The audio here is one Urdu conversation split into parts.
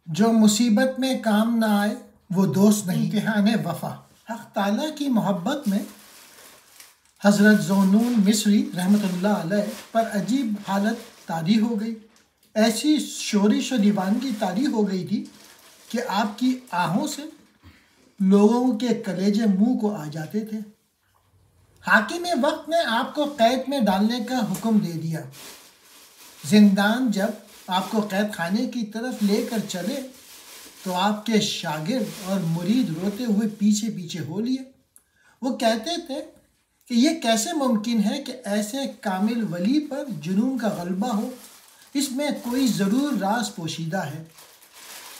جو مصیبت میں کام نہ آئے وہ دوست نہیں۔ امتحان وفا۔ حق تعالیٰ کی محبت میں حضرت ذوالنون مصری رحمۃ اللہ علیہ پر عجیب حالت طاری ہو گئی۔ ایسی شورش و دیوانگی طاری ہو گئی تھی کہ آپ کی آہوں سے لوگوں کے کلیجے منہ کو آ جاتے تھے۔ حاکم وقت نے آپ کو قید میں ڈالنے کا حکم دے دیا۔ زندان جب آپ کو قید خانے کی طرف لے کر چلے تو آپ کے شاگرد اور مرید روتے ہوئے پیچھے پیچھے ہو لیے۔ وہ کہتے تھے کہ یہ کیسے ممکن ہے کہ ایسے کامل ولی پر جنون کا غلبہ ہو، اس میں کوئی ضرور راز پوشیدہ ہے۔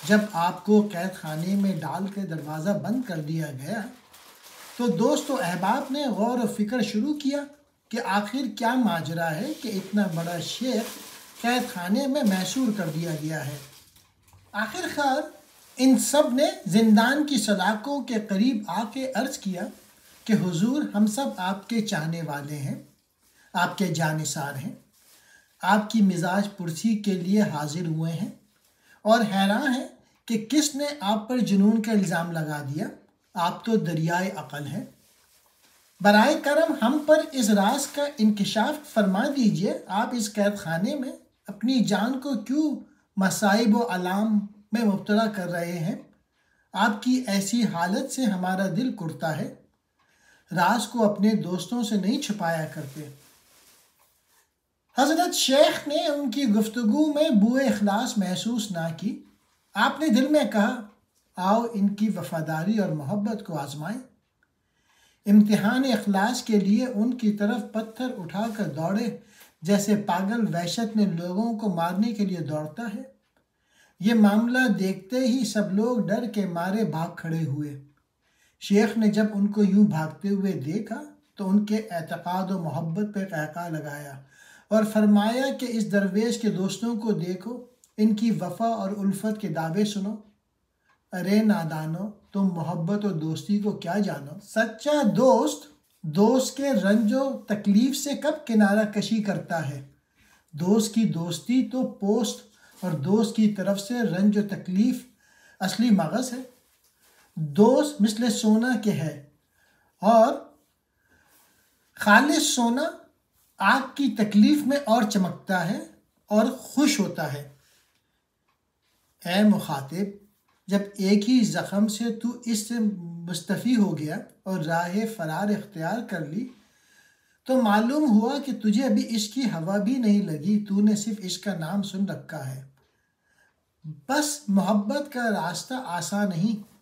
جب آپ کو قید خانے میں ڈال کے دروازہ بند کر دیا گیا تو دوست و احباب نے غور و فکر شروع کیا کہ آخر کیا ماجرا ہے کہ اتنا بڑا شیخ قید خانے میں محصور کر دیا گیا ہے۔ آخر کار ان سب نے زندان کی سلاخوں کے قریب آ کے عرض کیا کہ حضور، ہم سب آپ کے چاہنے والے ہیں، آپ کے جانثار ہیں، آپ کی مزاج پرسی کے لیے حاضر ہوئے ہیں اور حیران ہیں کہ کس نے آپ پر جنون کا الزام لگا دیا۔ آپ تو دریائے عقل ہیں، برائے کرم ہم پر اس راز کا انکشاف فرما دیجئے۔ آپ اس قید خانے میں اپنی جان کو کیوں مصائب و آلام میں مبتلا کر رہے ہیں؟ آپ کی ایسی حالت سے ہمارا دل کرتا ہے۔ راز کو اپنے دوستوں سے نہیں چھپایا کرتے۔ حضرت شیخ نے ان کی گفتگو میں بوئے اخلاص محسوس نہ کی۔ آپ نے دل میں کہا، آؤ ان کی وفاداری اور محبت کو آزمائیں۔ امتحان اخلاص کے لیے ان کی طرف پتھر اٹھا کر دوڑے جیسے پاگل وحشت میں لوگوں کو مارنے کے لیے دوڑتا ہے۔ یہ معاملہ دیکھتے ہی سب لوگ ڈر کے مارے بھاگ کھڑے ہوئے۔ شیخ نے جب ان کو یوں بھاگتے ہوئے دیکھا تو ان کے اعتقاد و محبت پہ قہقہ لگایا اور فرمایا کہ اس درویش کے دوستوں کو دیکھو، ان کی وفا اور الفت کے دعوے سنو۔ ارے نادانو، تم محبت و دوستی کو کیا جانو؟ سچا دوست دوست کے رنج و تکلیف سے کب کنارہ کشی کرتا ہے؟ دوست کی دوستی تو پوست اور دوست کی طرف سے رنج و تکلیف اصلی مغز ہے۔ دوست مثل سونا کے ہے اور خالص سونا آگ کی تکلیف میں اور چمکتا ہے اور خوش ہوتا ہے۔ اے مخاطب، جب ایک ہی زخم سے تو اس سے مستفی ہو گیا اور راہ فرار اختیار کر لی تو معلوم ہوا کہ تجھے ابھی عشق کی ہوا بھی نہیں لگی، تو نے صرف عشق کا نام سن رکھا ہے۔ بس محبت کا راستہ آسان نہیں،